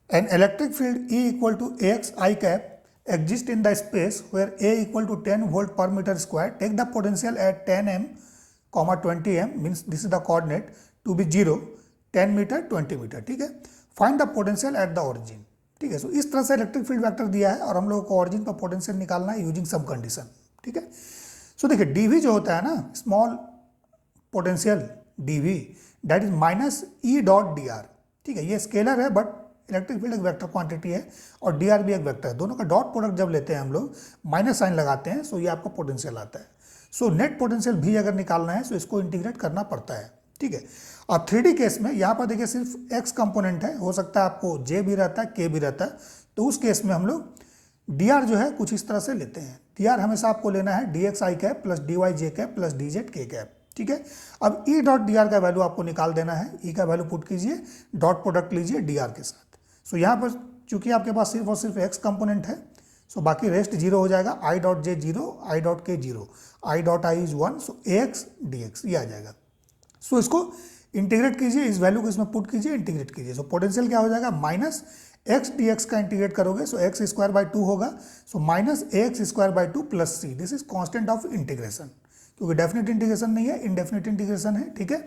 An electric field E equal to Ax I cap exists in the space where A equal to 10 volt per meter square. Take the potential at 10 m, 20 m, means this is the coordinate, to be 0, 10 metre 20 metre, ठीक है. Find the potential at the origin, ठीक है. सो इस तरह से electric field vector दिया है और हम लोगों को ओरिजिन पर पोटेंशियल निकालना है यूजिंग सम कंडीशन, ठीक है. सो देखिए डीवी जो होता है ना, small potential dV, that is minus E dot d r, ठीक है. ये स्केलर है बट इलेक्ट्रिक फील्ड एक वेक्टर क्वांटिटी है और डी आर भी एक वेक्टर है. दोनों का डॉट प्रोडक्ट जब लेते हैं हम लोग, माइनस साइन लगाते हैं, सो ये आपका पोटेंशियल आता है. सो नेट पोटेंशियल भी अगर निकालना है तो इसको इंटीग्रेट करना पड़ता है, ठीक है. अब 3D केस में यहाँ पर देखिए सिर्फ एक्स कंपोनेंट है, हो सकता है आपको जे भी रहता है, के भी रहता है. तो उस केस में हम लोग डी आर जो है कुछ इस तरह से लेते हैं. डी आर हमेशा आपको लेना है डी एक्स आई कैप प्लस डी वाई जे कैप प्लस डी जेड के कैप, ठीक है. अब ई डॉट डी आर का वैल्यू आपको निकाल देना है. ई का वैल्यू पुट कीजिए, डॉट प्रोडक्ट लीजिए डी आर के साथ. सो यहाँ पर चूंकि आपके पास सिर्फ और सिर्फ एक्स कंपोनेंट है, सो बाकी रेस्ट जीरो हो जाएगा. I dot j zero, i dot k zero, i dot i is 1, so A x d x ये आ जाएगा. सो इसको इंटीग्रेट कीजिए, इस वैल्यू को इसमें पुट कीजिए, इंटीग्रेट कीजिए. सो पोटेंशियल क्या हो जाएगा, माइनस एक्स डी एक्स का इंटीग्रेट करोगे सो एक्स स्क्वायर बाई 2 होगा. So minus a x square by 2 plus C, this is constant of integration, क्योंकि डेफिनेट इंटीग्रेशन नहीं है, इनडेफिनेट इंटीग्रेशन है, ठीक है.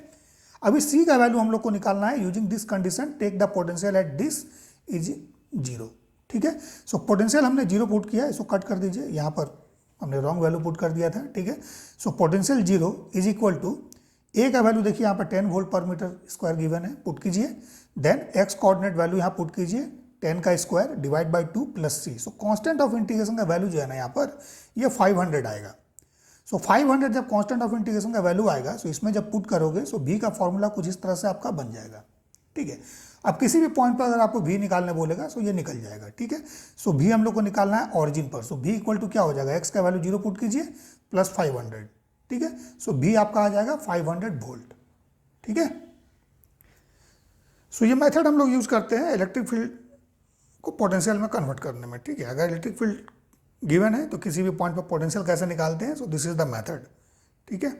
अभी सी का वैल्यू हम लोग को निकालना है using this condition, take the potential at this is 0, ठीक है. सो पोटेंशियल हमने 0 पुट किया है, इसको कट कर दीजिए. यहाँ पर हमने रॉन्ग वैल्यू पुट कर दिया था, ठीक है. So potential 0 is equal to A का वैल्यू देखिए यहाँ पर 10 वोल्ट पर मीटर स्क्वायर गिवन है, पुट कीजिए. देन एक्स कोऑर्डिनेट वैल्यू यहाँ पुट कीजिए, 10 का square divide by 2 plus C. So constant of integration का वैल्यू जो है ना यहाँ पर ये 500 आएगा. सो 500 जब कांस्टेंट ऑफ इंटीग्रेशन का वैल्यू आएगा, सो इसमें जब पुट करोगे सो भी का फॉर्मूला कुछ इस तरह से आपका बन जाएगा, ठीक है. अब किसी भी पॉइंट पर अगर आपको भी निकालने बोलेगा सो ये निकल जाएगा, ठीक है. सो भी हम लोग को निकालना है ऑरिजिन पर. सो भी इक्वल टू क्या हो जाएगा, एक्स का वैल्यू 0 पुट कीजिए प्लस 500, ठीक है. सो भी आपका आ जाएगा 500 वोल्ट, ठीक है. सो ये मेथड हम लोग यूज करते हैं इलेक्ट्रिक फील्ड को पोटेंशियल में कन्वर्ट करने में, ठीक है. अगर इलेक्ट्रिक फील्ड गिवन है तो किसी भी पॉइंट पर पोटेंशियल कैसे निकालते हैं, so this is the method, ठीक है.